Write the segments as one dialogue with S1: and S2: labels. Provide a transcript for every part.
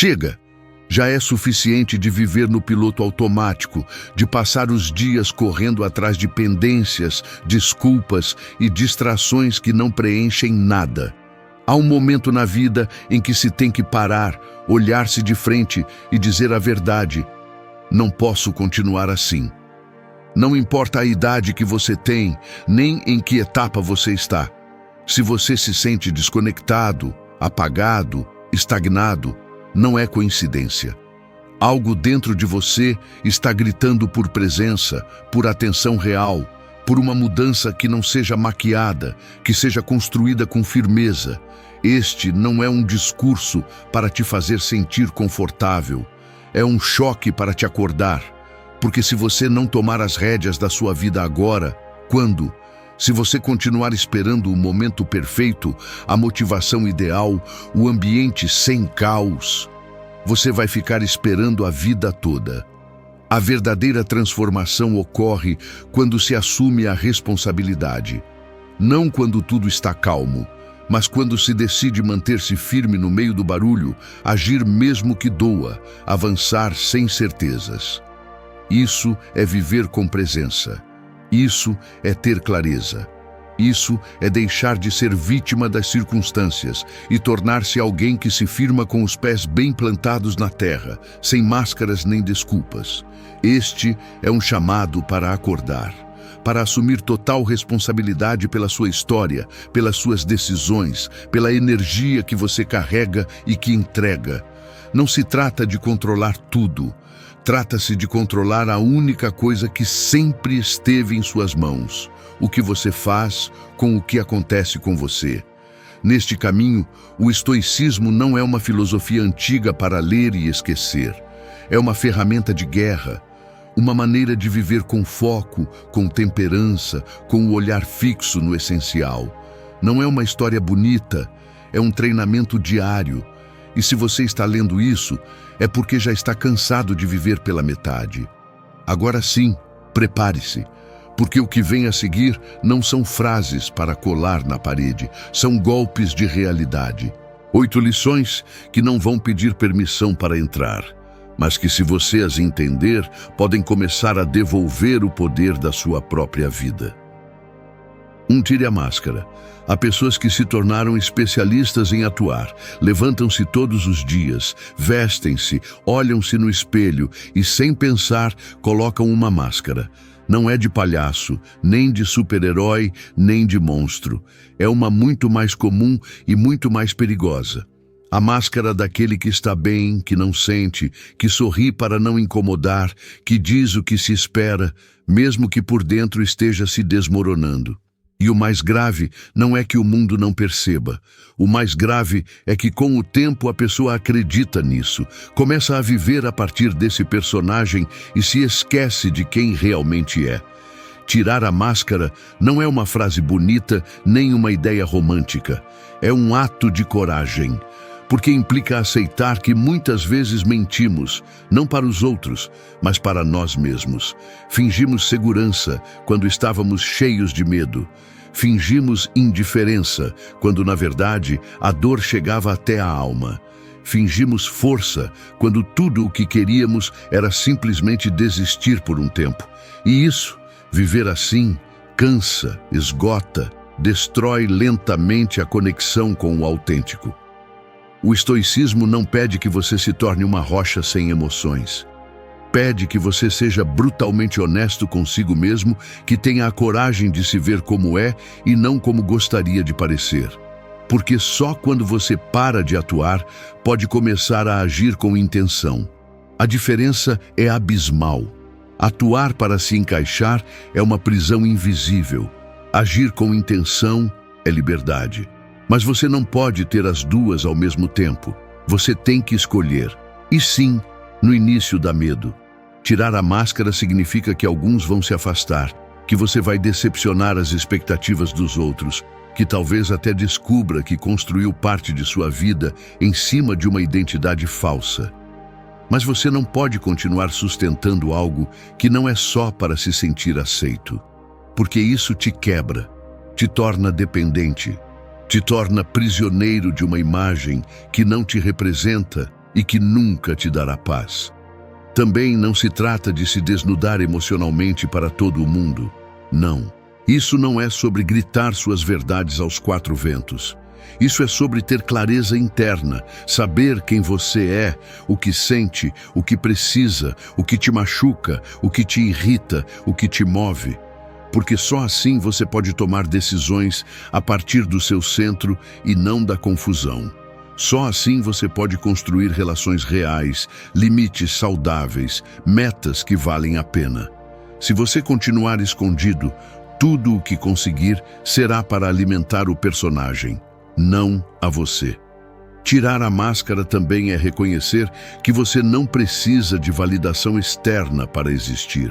S1: Chega! Já é suficiente de viver no piloto automático, de passar os dias correndo atrás de pendências, desculpas e distrações que não preenchem nada. Há um momento na vida em que se tem que parar, olhar-se de frente e dizer a verdade. Não posso continuar assim. Não importa a idade que você tem, nem em que etapa você está. Se você se sente desconectado, apagado, estagnado, não é coincidência. Algo dentro de você está gritando por presença, por atenção real, por uma mudança que não seja maquiada, que seja construída com firmeza. Este não é um discurso para te fazer sentir confortável. É um choque para te acordar. Porque se você não tomar as rédeas da sua vida agora, quando? Se você continuar esperando o momento perfeito, a motivação ideal, o ambiente sem caos, você vai ficar esperando a vida toda. A verdadeira transformação ocorre quando se assume a responsabilidade. Não quando tudo está calmo, mas quando se decide manter-se firme no meio do barulho, agir mesmo que doa, avançar sem certezas. Isso é viver com presença. Isso é ter clareza. Isso é deixar de ser vítima das circunstâncias e tornar-se alguém que se firma com os pés bem plantados na terra, sem máscaras nem desculpas. Este é um chamado para acordar, para assumir total responsabilidade pela sua história, pelas suas decisões, pela energia que você carrega e que entrega. Não se trata de controlar tudo. Trata-se de controlar a única coisa que sempre esteve em suas mãos, o que você faz com o que acontece com você. Neste caminho, o estoicismo não é uma filosofia antiga para ler e esquecer. É uma ferramenta de guerra, uma maneira de viver com foco, com temperança, com o olhar fixo no essencial. Não é uma história bonita, é um treinamento diário. E se você está lendo isso, é porque já está cansado de viver pela metade. Agora sim, prepare-se, porque o que vem a seguir não são frases para colar na parede, são golpes de realidade. 8 lições que não vão pedir permissão para entrar, mas que, se você as entender, podem começar a devolver o poder da sua própria vida. Tire a máscara. Há pessoas que se tornaram especialistas em atuar, levantam-se todos os dias, vestem-se, olham-se no espelho e, sem pensar, colocam uma máscara. Não é de palhaço, nem de super-herói, nem de monstro. É uma muito mais comum e muito mais perigosa. A máscara daquele que está bem, que não sente, que sorri para não incomodar, que diz o que se espera, mesmo que por dentro esteja se desmoronando. E o mais grave não é que o mundo não perceba. O mais grave é que, com o tempo, a pessoa acredita nisso, começa a viver a partir desse personagem e se esquece de quem realmente é. Tirar a máscara não é uma frase bonita nem uma ideia romântica. É um ato de coragem, porque implica aceitar que muitas vezes mentimos, não para os outros, mas para nós mesmos. Fingimos segurança quando estávamos cheios de medo. Fingimos indiferença, quando na verdade a dor chegava até a alma. Fingimos força, quando tudo o que queríamos era simplesmente desistir por um tempo. E isso, viver assim, cansa, esgota, destrói lentamente a conexão com o autêntico. O estoicismo não pede que você se torne uma rocha sem emoções. Pede que você seja brutalmente honesto consigo mesmo, que tenha a coragem de se ver como é e não como gostaria de parecer. Porque só quando você para de atuar, pode começar a agir com intenção. A diferença é abismal. Atuar para se encaixar é uma prisão invisível. Agir com intenção é liberdade. Mas você não pode ter as duas ao mesmo tempo. Você tem que escolher. E sim, no início dá medo. Tirar a máscara significa que alguns vão se afastar, que você vai decepcionar as expectativas dos outros, que talvez até descubra que construiu parte de sua vida em cima de uma identidade falsa. Mas você não pode continuar sustentando algo que não é só para se sentir aceito, porque isso te quebra, te torna dependente, te torna prisioneiro de uma imagem que não te representa e que nunca te dará paz. Também não se trata de se desnudar emocionalmente para todo o mundo. Não. Isso não é sobre gritar suas verdades aos quatro ventos. Isso é sobre ter clareza interna, saber quem você é, o que sente, o que precisa, o que te machuca, o que te irrita, o que te move. Porque só assim você pode tomar decisões a partir do seu centro e não da confusão. Só assim você pode construir relações reais, limites saudáveis, metas que valem a pena. Se você continuar escondido, tudo o que conseguir será para alimentar o personagem, não a você. Tirar a máscara também é reconhecer que você não precisa de validação externa para existir,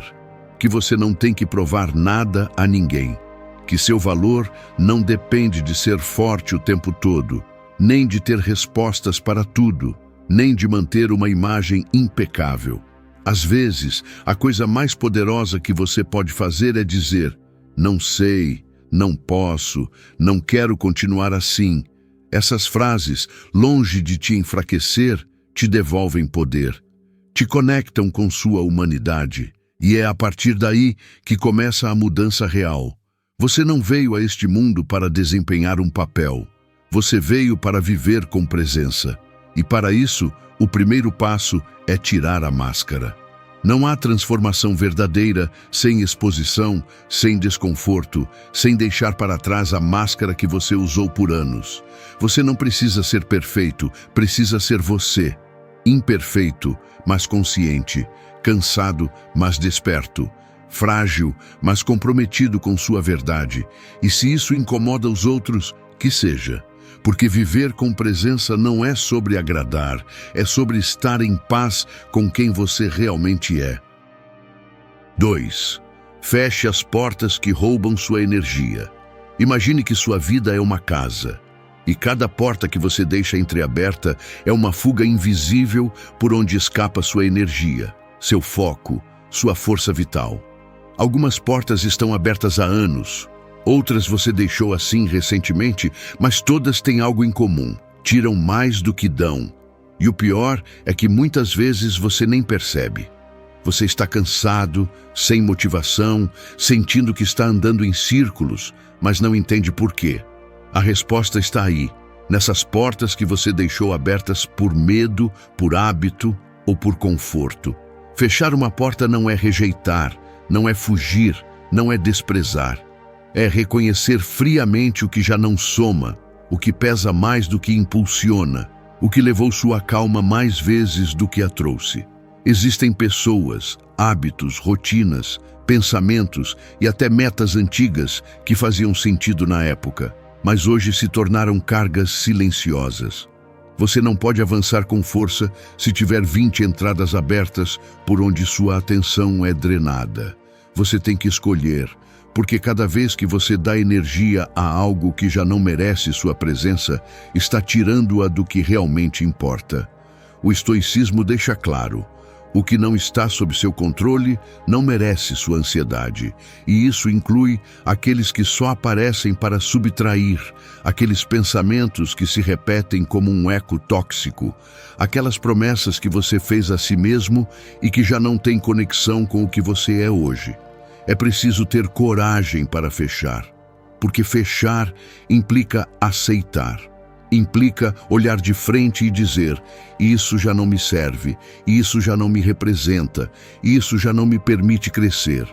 S1: que você não tem que provar nada a ninguém, que seu valor não depende de ser forte o tempo todo, nem de ter respostas para tudo, nem de manter uma imagem impecável. Às vezes, a coisa mais poderosa que você pode fazer é dizer: não sei, não posso, não quero continuar assim. Essas frases, longe de te enfraquecer, te devolvem poder, te conectam com sua humanidade, e é a partir daí que começa a mudança real. Você não veio a este mundo para desempenhar um papel. Você veio para viver com presença. E para isso, o primeiro passo é tirar a máscara. Não há transformação verdadeira sem exposição, sem desconforto, sem deixar para trás a máscara que você usou por anos. Você não precisa ser perfeito, precisa ser você. Imperfeito, mas consciente. Cansado, mas desperto. Frágil, mas comprometido com sua verdade. E se isso incomoda os outros, que seja. Porque viver com presença não é sobre agradar, é sobre estar em paz com quem você realmente é. 2. Feche as portas que roubam sua energia. Imagine que sua vida é uma casa, e cada porta que você deixa entreaberta é uma fuga invisível por onde escapa sua energia, seu foco, sua força vital. Algumas portas estão abertas há anos. Outras você deixou assim recentemente, mas todas têm algo em comum. Tiram mais do que dão. E o pior é que muitas vezes você nem percebe. Você está cansado, sem motivação, sentindo que está andando em círculos, mas não entende por quê. A resposta está aí, nessas portas que você deixou abertas por medo, por hábito ou por conforto. Fechar uma porta não é rejeitar, não é fugir, não é desprezar. É reconhecer friamente o que já não soma, o que pesa mais do que impulsiona, o que levou sua calma mais vezes do que a trouxe. Existem pessoas, hábitos, rotinas, pensamentos e até metas antigas que faziam sentido na época, mas hoje se tornaram cargas silenciosas. Você não pode avançar com força se tiver 20 entradas abertas por onde sua atenção é drenada. Você tem que escolher, porque cada vez que você dá energia a algo que já não merece sua presença, está tirando-a do que realmente importa. O estoicismo deixa claro: o que não está sob seu controle não merece sua ansiedade, e isso inclui aqueles que só aparecem para subtrair, aqueles pensamentos que se repetem como um eco tóxico, aquelas promessas que você fez a si mesmo e que já não têm conexão com o que você é hoje. É preciso ter coragem para fechar, porque fechar implica aceitar. Implica olhar de frente e dizer: isso já não me serve, isso já não me representa, isso já não me permite crescer.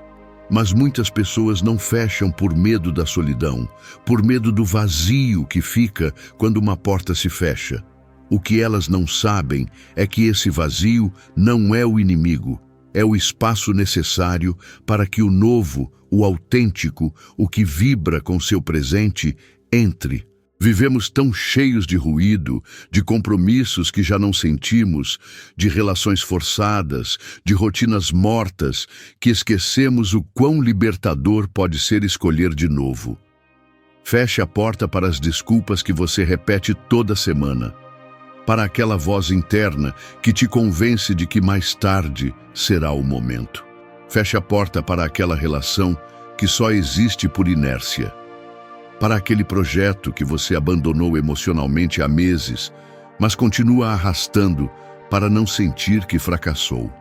S1: Mas muitas pessoas não fecham por medo da solidão, por medo do vazio que fica quando uma porta se fecha. O que elas não sabem é que esse vazio não é o inimigo, é o espaço necessário para que o novo, o autêntico, o que vibra com seu presente, entre. Vivemos tão cheios de ruído, de compromissos que já não sentimos, de relações forçadas, de rotinas mortas, que esquecemos o quão libertador pode ser escolher de novo. Feche a porta para as desculpas que você repete toda semana, para aquela voz interna que te convence de que mais tarde será o momento. Feche a porta para aquela relação que só existe por inércia, para aquele projeto que você abandonou emocionalmente há meses, mas continua arrastando para não sentir que fracassou.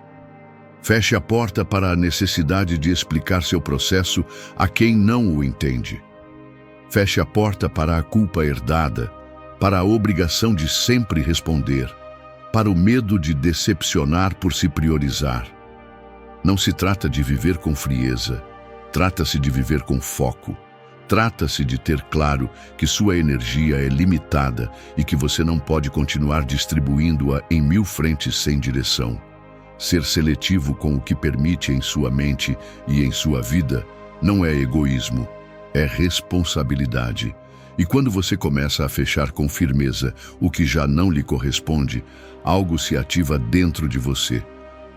S1: Feche a porta para a necessidade de explicar seu processo a quem não o entende. Feche a porta para a culpa herdada, para a obrigação de sempre responder, para o medo de decepcionar por se priorizar. Não se trata de viver com frieza, trata-se de viver com foco. Trata-se de ter claro que sua energia é limitada e que você não pode continuar distribuindo-a em 1000 frentes sem direção. Ser seletivo com o que permite em sua mente e em sua vida não é egoísmo, é responsabilidade. E quando você começa a fechar com firmeza o que já não lhe corresponde, algo se ativa dentro de você,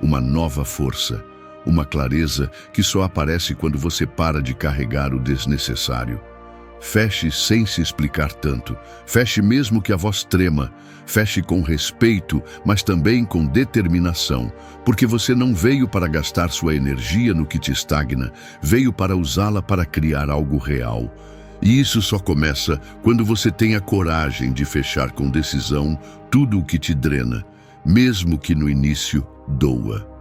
S1: uma nova força, uma clareza que só aparece quando você para de carregar o desnecessário. Feche sem se explicar tanto. Feche mesmo que a voz trema. Feche com respeito, mas também com determinação, porque você não veio para gastar sua energia no que te estagna, veio para usá-la para criar algo real. E isso só começa quando você tem a coragem de fechar com decisão tudo o que te drena, mesmo que no início doa.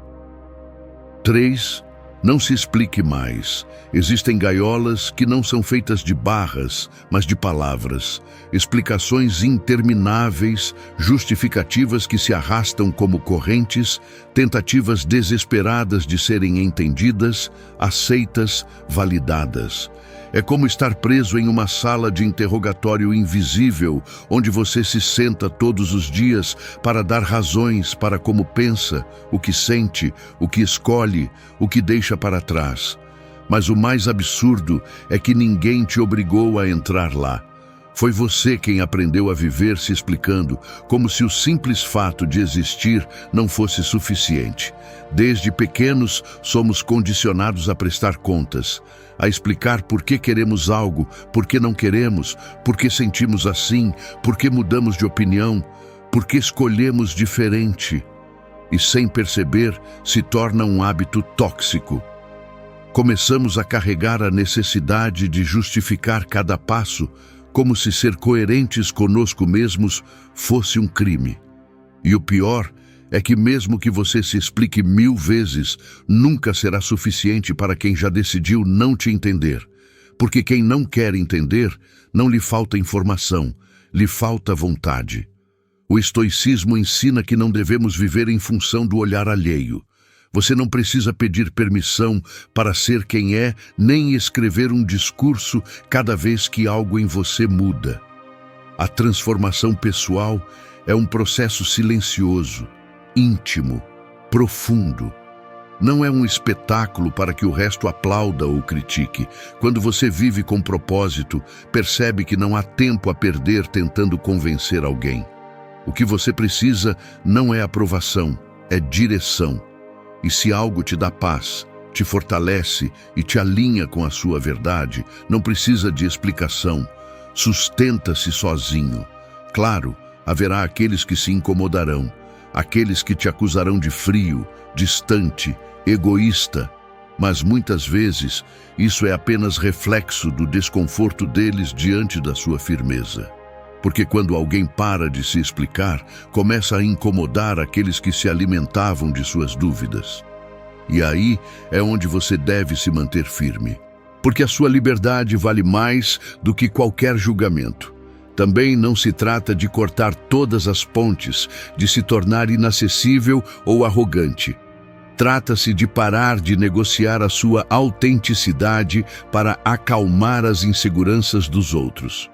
S1: 3. Não se explique mais. Existem gaiolas que não são feitas de barras, mas de palavras. Explicações intermináveis, justificativas que se arrastam como correntes, tentativas desesperadas de serem entendidas, aceitas, validadas. É como estar preso em uma sala de interrogatório invisível, onde você se senta todos os dias para dar razões para como pensa, o que sente, o que escolhe, o que deixa para trás. Mas o mais absurdo é que ninguém te obrigou a entrar lá. Foi você quem aprendeu a viver se explicando, como se o simples fato de existir não fosse suficiente. Desde pequenos, somos condicionados a prestar contas, a explicar por que queremos algo, por que não queremos, por que sentimos assim, por que mudamos de opinião, por que escolhemos diferente. E sem perceber, se torna um hábito tóxico. Começamos a carregar a necessidade de justificar cada passo, como se ser coerentes conosco mesmos fosse um crime. E o pior é que mesmo que você se explique 1000 vezes, nunca será suficiente para quem já decidiu não te entender. Porque quem não quer entender, não lhe falta informação, lhe falta vontade. O estoicismo ensina que não devemos viver em função do olhar alheio. Você não precisa pedir permissão para ser quem é, nem escrever um discurso cada vez que algo em você muda. A transformação pessoal é um processo silencioso, íntimo, profundo. Não é um espetáculo para que o resto aplauda ou critique. Quando você vive com propósito, percebe que não há tempo a perder tentando convencer alguém. O que você precisa não é aprovação, é direção. E se algo te dá paz, te fortalece e te alinha com a sua verdade, não precisa de explicação. Sustenta-se sozinho. Claro, haverá aqueles que se incomodarão, aqueles que te acusarão de frio, distante, egoísta. Mas muitas vezes isso é apenas reflexo do desconforto deles diante da sua firmeza. Porque quando alguém para de se explicar, começa a incomodar aqueles que se alimentavam de suas dúvidas. E aí é onde você deve se manter firme. Porque a sua liberdade vale mais do que qualquer julgamento. Também não se trata de cortar todas as pontes, de se tornar inacessível ou arrogante. Trata-se de parar de negociar a sua autenticidade para acalmar as inseguranças dos outros.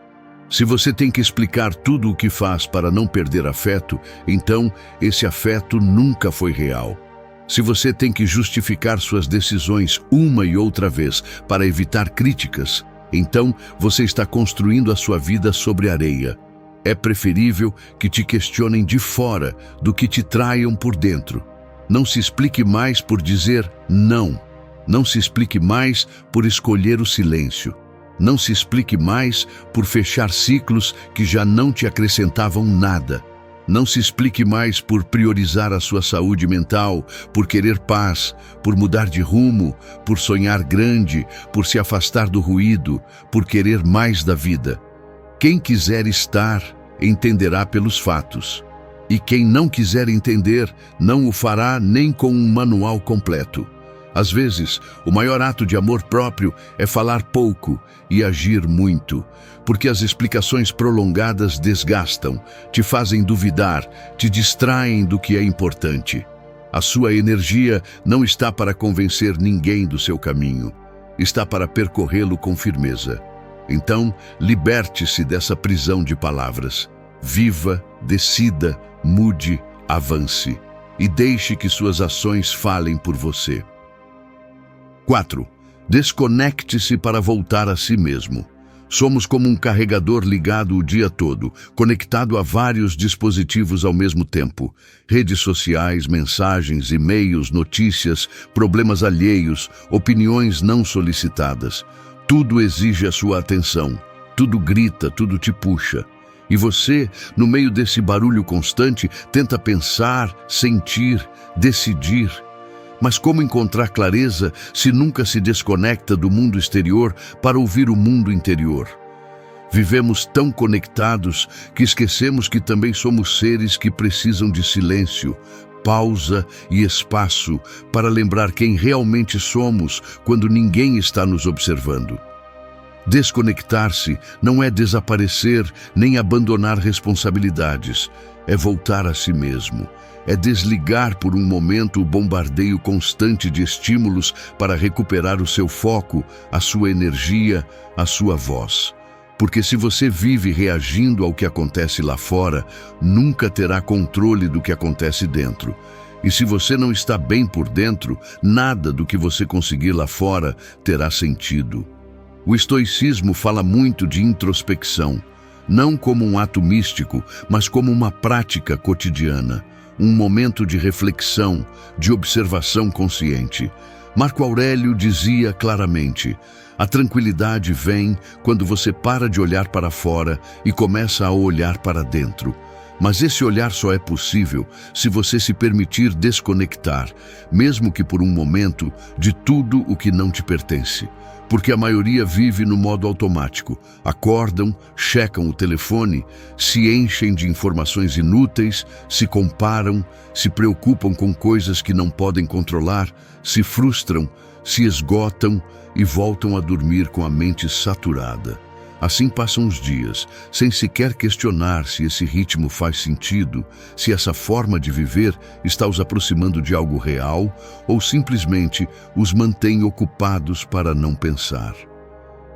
S1: Se você tem que explicar tudo o que faz para não perder afeto, então esse afeto nunca foi real. Se você tem que justificar suas decisões uma e outra vez para evitar críticas, então você está construindo a sua vida sobre areia. É preferível que te questionem de fora do que te traiam por dentro. Não se explique mais por dizer não. Não se explique mais por escolher o silêncio. Não se explique mais por fechar ciclos que já não te acrescentavam nada. Não se explique mais por priorizar a sua saúde mental, por querer paz, por mudar de rumo, por sonhar grande, por se afastar do ruído, por querer mais da vida. Quem quiser estar, entenderá pelos fatos. E quem não quiser entender, não o fará nem com um manual completo. Às vezes, o maior ato de amor próprio é falar pouco e agir muito, porque as explicações prolongadas desgastam, te fazem duvidar, te distraem do que é importante. A sua energia não está para convencer ninguém do seu caminho, está para percorrê-lo com firmeza. Então, liberte-se dessa prisão de palavras. Viva, decida, mude, avance e deixe que suas ações falem por você. 4. Desconecte-se para voltar a si mesmo. Somos como um carregador ligado o dia todo, conectado a vários dispositivos ao mesmo tempo. Redes sociais, mensagens, e-mails, notícias, problemas alheios, opiniões não solicitadas. Tudo exige a sua atenção, tudo grita, tudo te puxa. E você, no meio desse barulho constante, tenta pensar, sentir, decidir. Mas como encontrar clareza se nunca se desconecta do mundo exterior para ouvir o mundo interior? Vivemos tão conectados que esquecemos que também somos seres que precisam de silêncio, pausa e espaço para lembrar quem realmente somos quando ninguém está nos observando. Desconectar-se não é desaparecer nem abandonar responsabilidades, é voltar a si mesmo. É desligar por um momento o bombardeio constante de estímulos para recuperar o seu foco, a sua energia, a sua voz. Porque se você vive reagindo ao que acontece lá fora, nunca terá controle do que acontece dentro. E se você não está bem por dentro, nada do que você conseguir lá fora terá sentido. O estoicismo fala muito de introspecção, não como um ato místico, mas como uma prática cotidiana. Um momento de reflexão, de observação consciente. Marco Aurélio dizia claramente: a tranquilidade vem quando você para de olhar para fora e começa a olhar para dentro. Mas esse olhar só é possível se você se permitir desconectar, mesmo que por um momento, de tudo o que não te pertence. Porque a maioria vive no modo automático. Acordam, checam o telefone, se enchem de informações inúteis, se comparam, se preocupam com coisas que não podem controlar, se frustram, se esgotam e voltam a dormir com a mente saturada. Assim passam os dias, sem sequer questionar se esse ritmo faz sentido, se essa forma de viver está os aproximando de algo real ou simplesmente os mantém ocupados para não pensar.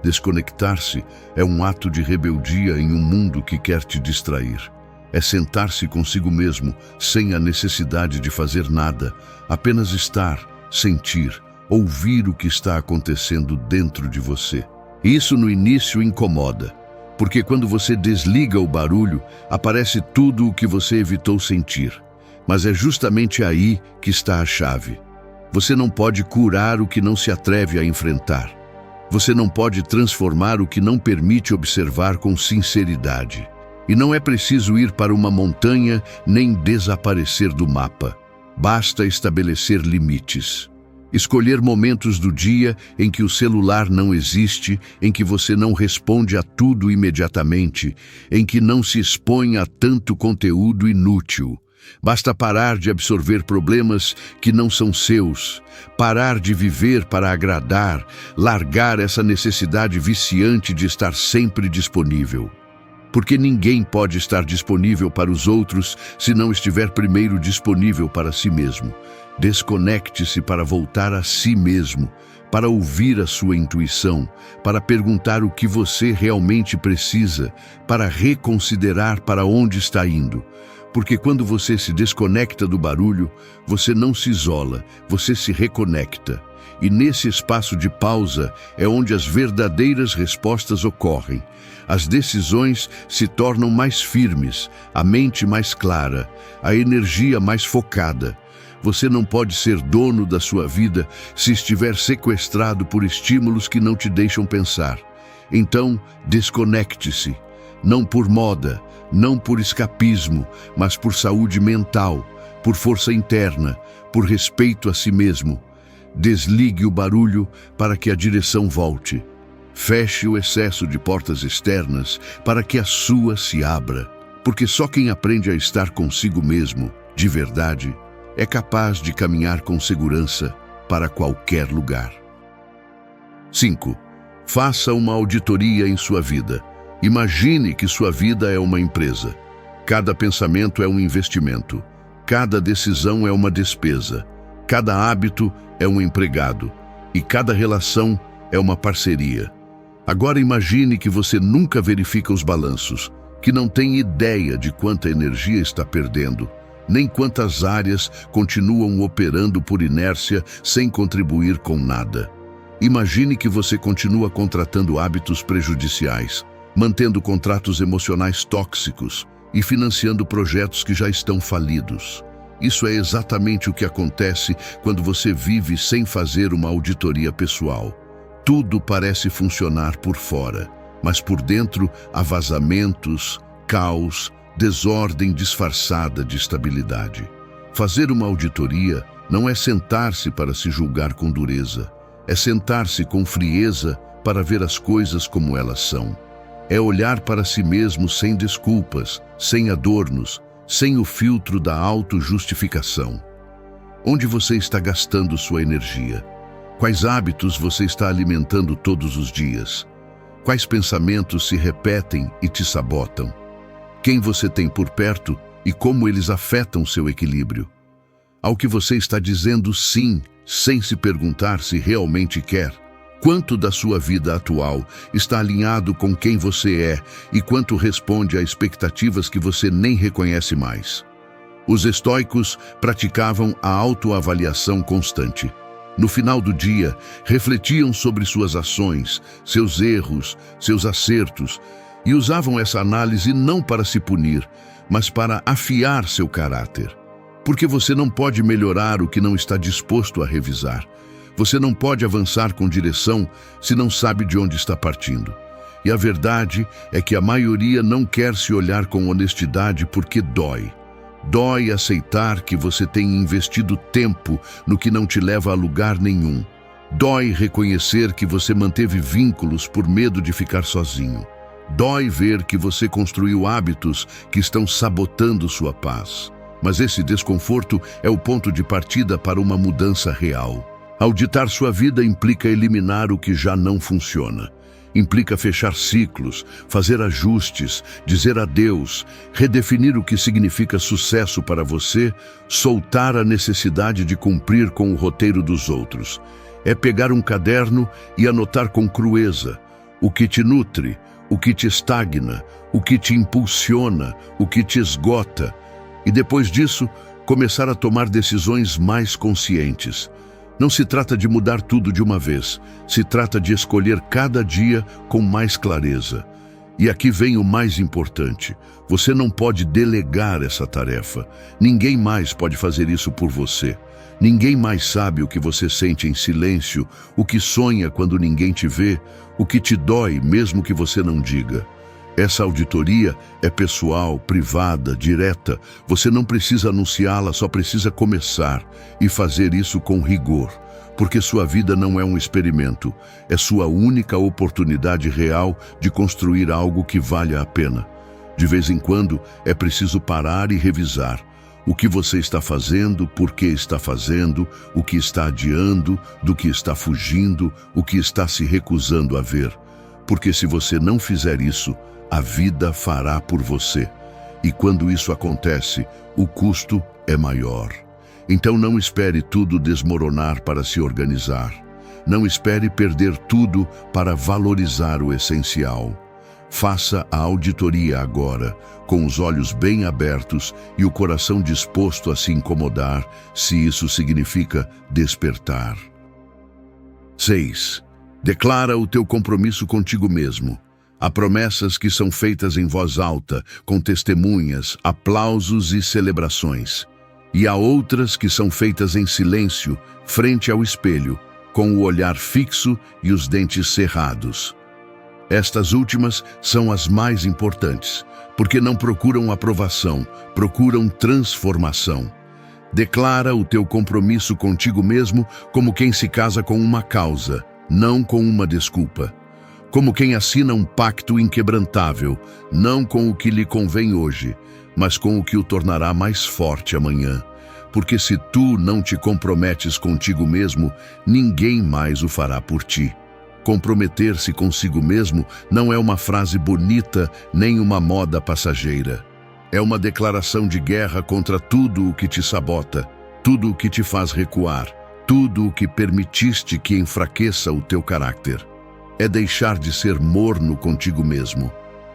S1: Desconectar-se é um ato de rebeldia em um mundo que quer te distrair. É sentar-se consigo mesmo, sem a necessidade de fazer nada, apenas estar, sentir, ouvir o que está acontecendo dentro de você. Isso no início incomoda, porque quando você desliga o barulho, aparece tudo o que você evitou sentir. Mas é justamente aí que está a chave. Você não pode curar o que não se atreve a enfrentar. Você não pode transformar o que não permite observar com sinceridade. E não é preciso ir para uma montanha nem desaparecer do mapa. Basta estabelecer limites. Escolher momentos do dia em que o celular não existe, em que você não responde a tudo imediatamente, em que não se expõe a tanto conteúdo inútil. Basta parar de absorver problemas que não são seus, parar de viver para agradar, largar essa necessidade viciante de estar sempre disponível. Porque ninguém pode estar disponível para os outros se não estiver primeiro disponível para si mesmo. Desconecte-se para voltar a si mesmo, para ouvir a sua intuição, para perguntar o que você realmente precisa, para reconsiderar para onde está indo. Porque quando você se desconecta do barulho, você não se isola, você se reconecta. E nesse espaço de pausa é onde as verdadeiras respostas ocorrem. As decisões se tornam mais firmes, a mente mais clara, a energia mais focada. Você não pode ser dono da sua vida se estiver sequestrado por estímulos que não te deixam pensar. Então, desconecte-se. Não por moda, não por escapismo, mas por saúde mental, por força interna, por respeito a si mesmo. Desligue o barulho para que a direção volte. Feche o excesso de portas externas para que a sua se abra. porque só quem aprende a estar consigo mesmo, de verdade, é capaz de caminhar com segurança para qualquer lugar. 5. Faça uma auditoria em sua vida. Imagine que sua vida é uma empresa. Cada pensamento é um investimento. Cada decisão é uma despesa. Cada hábito é um empregado. E cada relação é uma parceria. Agora imagine que você nunca verifica os balanços, que não tem ideia de quanta energia está perdendo, nem quantas áreas continuam operando por inércia sem contribuir com nada. Imagine que você continua contratando hábitos prejudiciais, mantendo contratos emocionais tóxicos e financiando projetos que já estão falidos. Isso é exatamente o que acontece quando você vive sem fazer uma auditoria pessoal. Tudo parece funcionar por fora, mas por dentro há vazamentos, caos, desordem disfarçada de estabilidade. Fazer uma auditoria não é sentar-se para se julgar com dureza, é sentar-se com frieza para ver as coisas como elas são. É olhar para si mesmo sem desculpas, sem adornos, sem o filtro da autojustificação. Onde você está gastando sua energia? Quais hábitos você está alimentando todos os dias? Quais pensamentos se repetem e te sabotam? Quem você tem por perto e como eles afetam seu equilíbrio? Ao que você está dizendo sim, sem se perguntar se realmente quer? Quanto da sua vida atual está alinhado com quem você é e quanto responde a expectativas que você nem reconhece mais? Os estoicos praticavam a autoavaliação constante. No final do dia, refletiam sobre suas ações, seus erros, seus acertos, e usavam essa análise não para se punir, mas para afiar seu caráter. Porque você não pode melhorar o que não está disposto a revisar. Você não pode avançar com direção se não sabe de onde está partindo. E a verdade é que a maioria não quer se olhar com honestidade porque dói. Dói aceitar que você tem investido tempo no que não te leva a lugar nenhum. Dói reconhecer que você manteve vínculos por medo de ficar sozinho. Dói ver que você construiu hábitos que estão sabotando sua paz. Mas esse desconforto é o ponto de partida para uma mudança real. Auditar sua vida implica eliminar o que já não funciona. Implica fechar ciclos, fazer ajustes, dizer adeus, redefinir o que significa sucesso para você, soltar a necessidade de cumprir com o roteiro dos outros. É pegar um caderno e anotar com crueza o que te nutre, o que te estagna, o que te impulsiona, o que te esgota. E depois disso, começar a tomar decisões mais conscientes. Não se trata de mudar tudo de uma vez, se trata de escolher cada dia com mais clareza. E aqui vem o mais importante: você não pode delegar essa tarefa. Ninguém mais pode fazer isso por você. Ninguém mais sabe o que você sente em silêncio, o que sonha quando ninguém te vê, o que te dói mesmo que você não diga. Essa auditoria é pessoal, privada, direta. Você não precisa anunciá-la, só precisa começar e fazer isso com rigor. Porque sua vida não é um experimento, é sua única oportunidade real de construir algo que valha a pena. De vez em quando, é preciso parar e revisar. O que você está fazendo, por que está fazendo, o que está adiando, do que está fugindo, o que está se recusando a ver. Porque se você não fizer isso, a vida fará por você. E quando isso acontece, o custo é maior. Então não espere tudo desmoronar para se organizar. Não espere perder tudo para valorizar o essencial. Faça a auditoria agora, com os olhos bem abertos e o coração disposto a se incomodar, se isso significa despertar. 6. Declara o teu compromisso contigo mesmo. Há promessas que são feitas em voz alta, com testemunhas, aplausos e celebrações. E há outras que são feitas em silêncio, frente ao espelho, com o olhar fixo e os dentes cerrados. Estas últimas são as mais importantes, porque não procuram aprovação, procuram transformação. Declara o teu compromisso contigo mesmo como quem se casa com uma causa, não com uma desculpa. como quem assina um pacto inquebrantável, não com o que lhe convém hoje, mas com o que o tornará mais forte amanhã. Porque se tu não te comprometes contigo mesmo, ninguém mais o fará por ti. Comprometer-se consigo mesmo não é uma frase bonita nem uma moda passageira. É uma declaração de guerra contra tudo o que te sabota, tudo o que te faz recuar, tudo o que permitiste que enfraqueça o teu caráter. É deixar de ser morno contigo mesmo,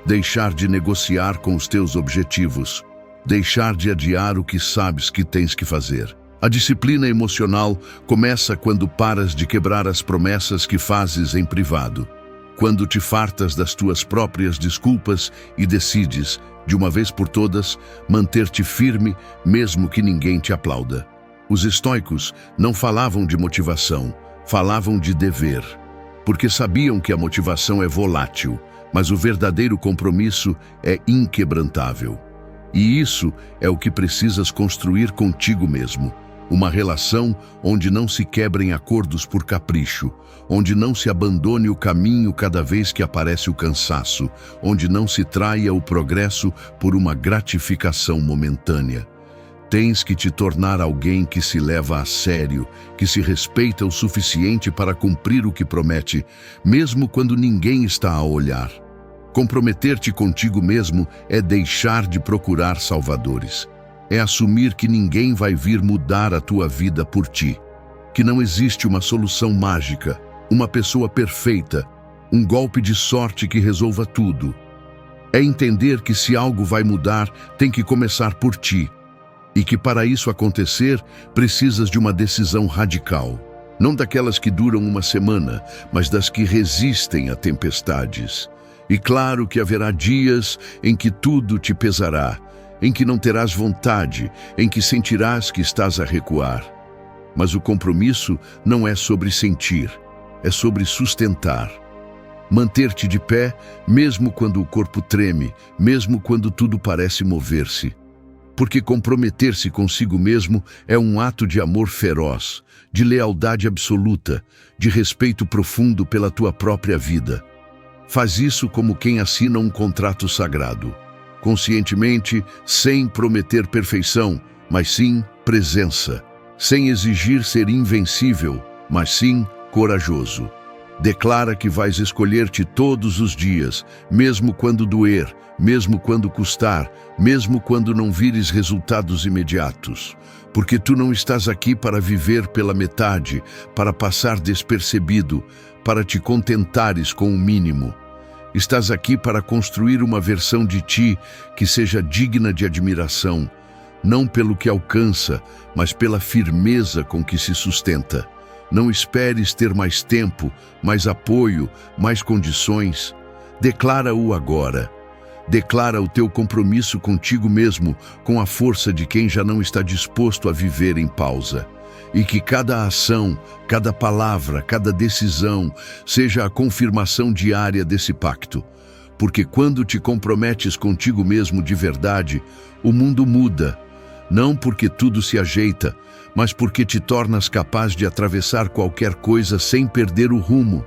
S1: deixar de negociar com os teus objetivos, deixar de adiar o que sabes que tens que fazer. A disciplina emocional começa quando paras de quebrar as promessas que fazes em privado, quando te fartas das tuas próprias desculpas e decides, de uma vez por todas, manter-te firme mesmo que ninguém te aplauda. Os estoicos não falavam de motivação, falavam de dever, porque sabiam que a motivação é volátil, mas o verdadeiro compromisso é inquebrantável. E isso é o que precisas construir contigo mesmo. Uma relação onde não se quebrem acordos por capricho, onde não se abandone o caminho cada vez que aparece o cansaço, onde não se traia o progresso por uma gratificação momentânea. Tens que te tornar alguém que se leva a sério, que se respeita o suficiente para cumprir o que promete, mesmo quando ninguém está a olhar. Comprometer-te contigo mesmo é deixar de procurar salvadores. É assumir que ninguém vai vir mudar a tua vida por ti. Que não existe uma solução mágica, uma pessoa perfeita, um golpe de sorte que resolva tudo. É entender que se algo vai mudar, tem que começar por ti. E que para isso acontecer, precisas de uma decisão radical. Não daquelas que duram uma semana, mas das que resistem a tempestades. E claro que haverá dias em que tudo te pesará, em que não terás vontade, em que sentirás que estás a recuar. Mas o compromisso não é sobre sentir, é sobre sustentar. Manter-te de pé, mesmo quando o corpo treme, mesmo quando tudo parece mover-se. Porque comprometer-se consigo mesmo é um ato de amor feroz, de lealdade absoluta, de respeito profundo pela tua própria vida. Faz isso como quem assina um contrato sagrado, conscientemente, sem prometer perfeição, mas sim presença, sem exigir ser invencível, mas sim corajoso. Declara que vais escolher-te todos os dias, mesmo quando doer, mesmo quando custar, mesmo quando não vires resultados imediatos. Porque tu não estás aqui para viver pela metade, para passar despercebido, para te contentares com o mínimo. Estás aqui para construir uma versão de ti que seja digna de admiração, não pelo que alcança, mas pela firmeza com que se sustenta. Não esperes ter mais tempo, mais apoio, mais condições. Declara-o agora. Declara o teu compromisso contigo mesmo com a força de quem já não está disposto a viver em pausa. E que cada ação, cada palavra, cada decisão seja a confirmação diária desse pacto. Porque quando te comprometes contigo mesmo de verdade, o mundo muda. Não porque tudo se ajeita, mas porque te tornas capaz de atravessar qualquer coisa sem perder o rumo.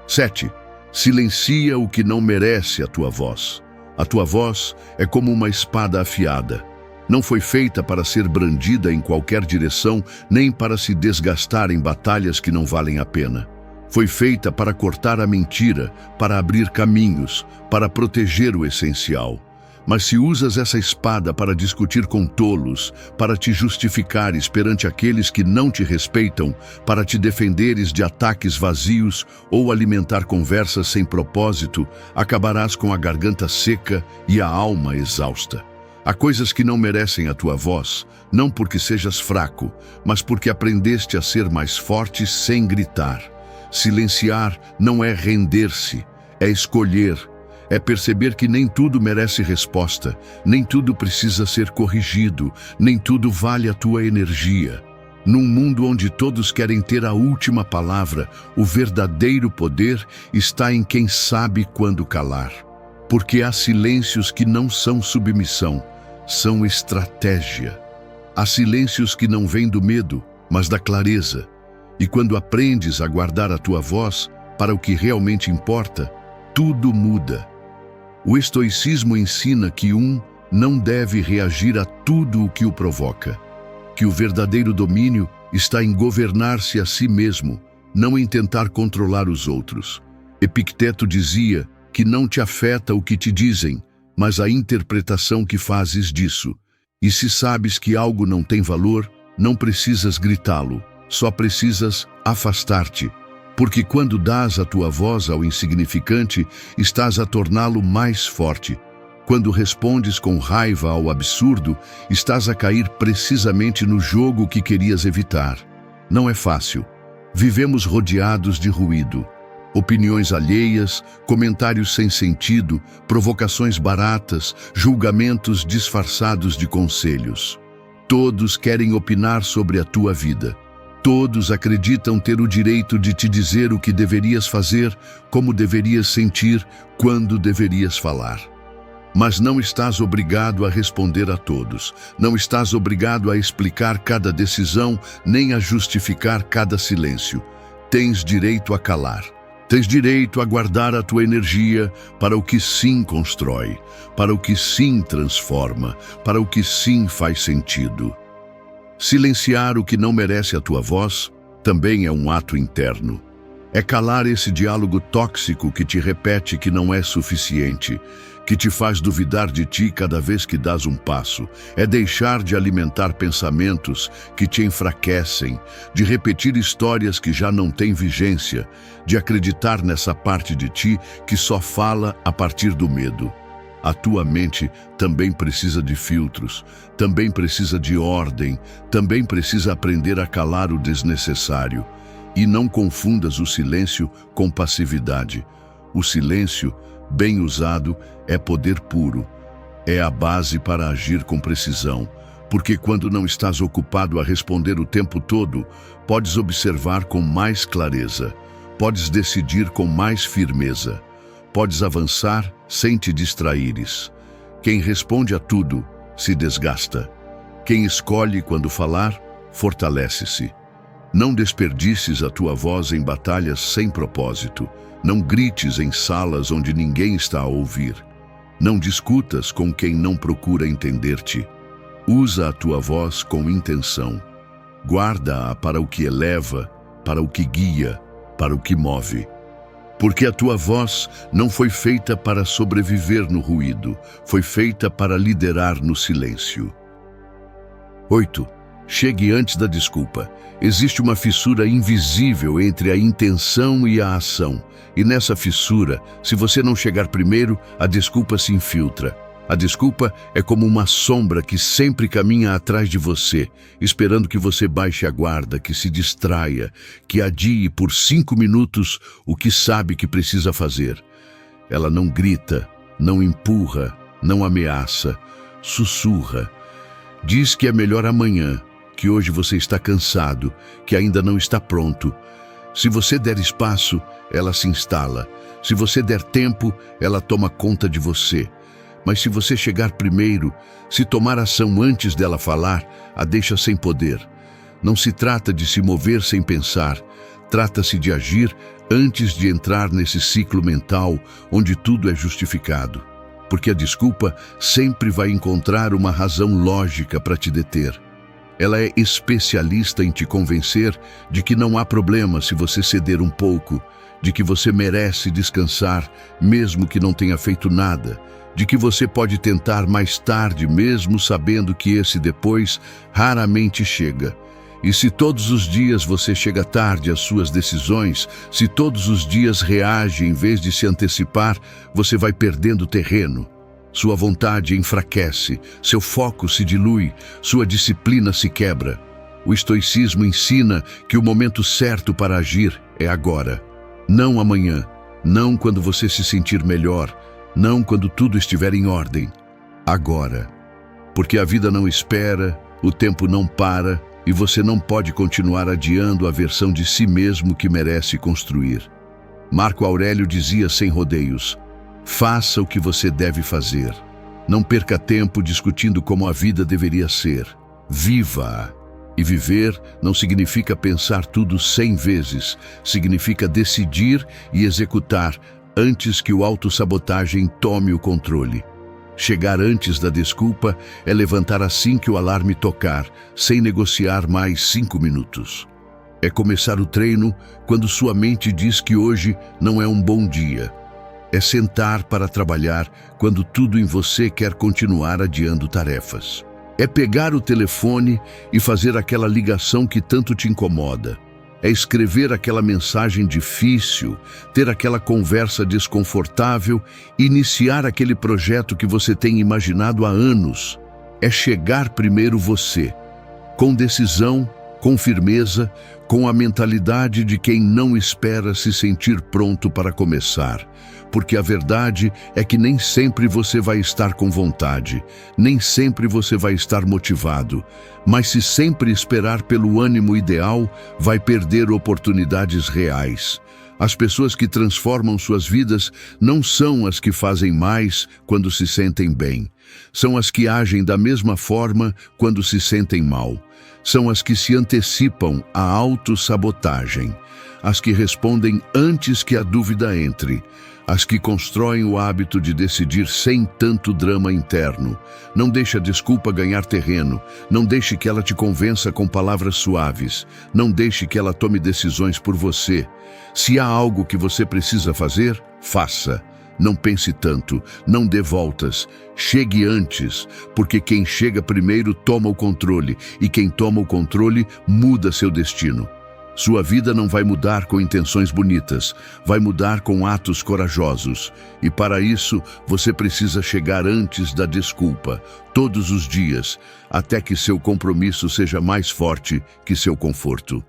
S1: 7. Silencia o que não merece a tua voz. A tua voz é como uma espada afiada. Não foi feita para ser brandida em qualquer direção, nem para se desgastar em batalhas que não valem a pena. Foi feita para cortar a mentira, para abrir caminhos, para proteger o essencial. Mas se usas essa espada para discutir com tolos, para te justificares perante aqueles que não te respeitam, para te defenderes de ataques vazios ou alimentar conversas sem propósito, acabarás com a garganta seca e a alma exausta. Há coisas que não merecem a tua voz, não porque sejas fraco, mas porque aprendeste a ser mais forte sem gritar. Silenciar não é render-se, é escolher. É perceber que nem tudo merece resposta, nem tudo precisa ser corrigido, nem tudo vale a tua energia. Num mundo onde todos querem ter a última palavra, o verdadeiro poder está em quem sabe quando calar. Porque há silêncios que não são submissão, são estratégia. Há silêncios que não vêm do medo, mas da clareza. E quando aprendes a guardar a tua voz, para o que realmente importa, tudo muda. O estoicismo ensina que não deve reagir a tudo o que o provoca, que o verdadeiro domínio está em governar-se a si mesmo, não em tentar controlar os outros. Epicteto dizia que não te afeta o que te dizem, mas a interpretação que fazes disso. E se sabes que algo não tem valor, não precisas gritá-lo, só precisas afastar-te. Porque quando dás a tua voz ao insignificante, estás a torná-lo mais forte. Quando respondes com raiva ao absurdo, estás a cair precisamente no jogo que querias evitar. Não é fácil. Vivemos rodeados de ruído. Opiniões alheias, comentários sem sentido, provocações baratas, julgamentos disfarçados de conselhos. Todos querem opinar sobre a tua vida. Todos acreditam ter o direito de te dizer o que deverias fazer, como deverias sentir, quando deverias falar. Mas não estás obrigado a responder a todos. Não estás obrigado a explicar cada decisão, nem a justificar cada silêncio. Tens direito a calar. Tens direito a guardar a tua energia para o que sim constrói, para o que sim transforma, para o que sim faz sentido. Silenciar o que não merece a tua voz também é um ato interno. É calar esse diálogo tóxico que te repete que não é suficiente, que te faz duvidar de ti cada vez que dás um passo. É deixar de alimentar pensamentos que te enfraquecem, de repetir histórias que já não têm vigência, de acreditar nessa parte de ti que só fala a partir do medo. A tua mente também precisa de filtros, também precisa de ordem, também precisa aprender a calar o desnecessário. E não confundas o silêncio com passividade. O silêncio, bem usado, é poder puro. É a base para agir com precisão, porque quando não estás ocupado a responder o tempo todo, podes observar com mais clareza, podes decidir com mais firmeza, podes avançar sem te distraíres. Quem responde a tudo se desgasta. Quem escolhe quando falar, fortalece-se. Não desperdices a tua voz em batalhas sem propósito. Não grites em salas onde ninguém está a ouvir. Não discutas com quem não procura entender-te. Usa a tua voz com intenção. Guarda-a para o que eleva, para o que guia, para o que move. Porque a tua voz não foi feita para sobreviver no ruído, foi feita para liderar no silêncio. 8. Chegue antes da desculpa. Existe uma fissura invisível entre a intenção e a ação. E nessa fissura, se você não chegar primeiro, a desculpa se infiltra. A desculpa é como uma sombra que sempre caminha atrás de você, esperando que você baixe a guarda, que se distraia, que adie por 5 minutos o que sabe que precisa fazer. Ela não grita, não empurra, não ameaça, sussurra. Diz que é melhor amanhã, que hoje você está cansado, que ainda não está pronto. Se você der espaço, ela se instala. Se você der tempo, ela toma conta de você. Mas se você chegar primeiro, se tomar ação antes dela falar, a deixa sem poder. Não se trata de se mover sem pensar, trata-se de agir antes de entrar nesse ciclo mental onde tudo é justificado. Porque a desculpa sempre vai encontrar uma razão lógica para te deter. Ela é especialista em te convencer de que não há problema se você ceder um pouco, de que você merece descansar, mesmo que não tenha feito nada, de que você pode tentar mais tarde, mesmo sabendo que esse depois raramente chega. E se todos os dias você chega tarde às suas decisões, se todos os dias reage em vez de se antecipar, você vai perdendo terreno. Sua vontade enfraquece, seu foco se dilui, sua disciplina se quebra. O estoicismo ensina que o momento certo para agir é agora. Não amanhã, não quando você se sentir melhor, não quando tudo estiver em ordem. Agora. Porque a vida não espera, o tempo não para e você não pode continuar adiando a versão de si mesmo que merece construir. Marco Aurélio dizia sem rodeios: faça o que você deve fazer. Não perca tempo discutindo como a vida deveria ser. Viva-a. E viver não significa pensar tudo 100 vezes, significa decidir e executar antes que o autossabotagem tome o controle. Chegar antes da desculpa é levantar assim que o alarme tocar, sem negociar mais 5 minutos. É começar o treino quando sua mente diz que hoje não é um bom dia. É sentar para trabalhar quando tudo em você quer continuar adiando tarefas. É pegar o telefone e fazer aquela ligação que tanto te incomoda. É escrever aquela mensagem difícil, ter aquela conversa desconfortável, iniciar aquele projeto que você tem imaginado há anos. É chegar primeiro você, com decisão, com firmeza, com a mentalidade de quem não espera se sentir pronto para começar. Porque a verdade é que nem sempre você vai estar com vontade, nem sempre você vai estar motivado, mas se sempre esperar pelo ânimo ideal, vai perder oportunidades reais. As pessoas que transformam suas vidas não são as que fazem mais quando se sentem bem. São as que agem da mesma forma quando se sentem mal. São as que se antecipam à autossabotagem. As que respondem antes que a dúvida entre. As que constroem o hábito de decidir sem tanto drama interno. Não deixe a desculpa ganhar terreno. Não deixe que ela te convença com palavras suaves. Não deixe que ela tome decisões por você. Se há algo que você precisa fazer, faça. Não pense tanto, não dê voltas. Chegue antes, porque quem chega primeiro toma o controle, e quem toma o controle muda seu destino. Sua vida não vai mudar com intenções bonitas, vai mudar com atos corajosos. E para isso, você precisa chegar antes da desculpa, todos os dias, até que seu compromisso seja mais forte que seu conforto.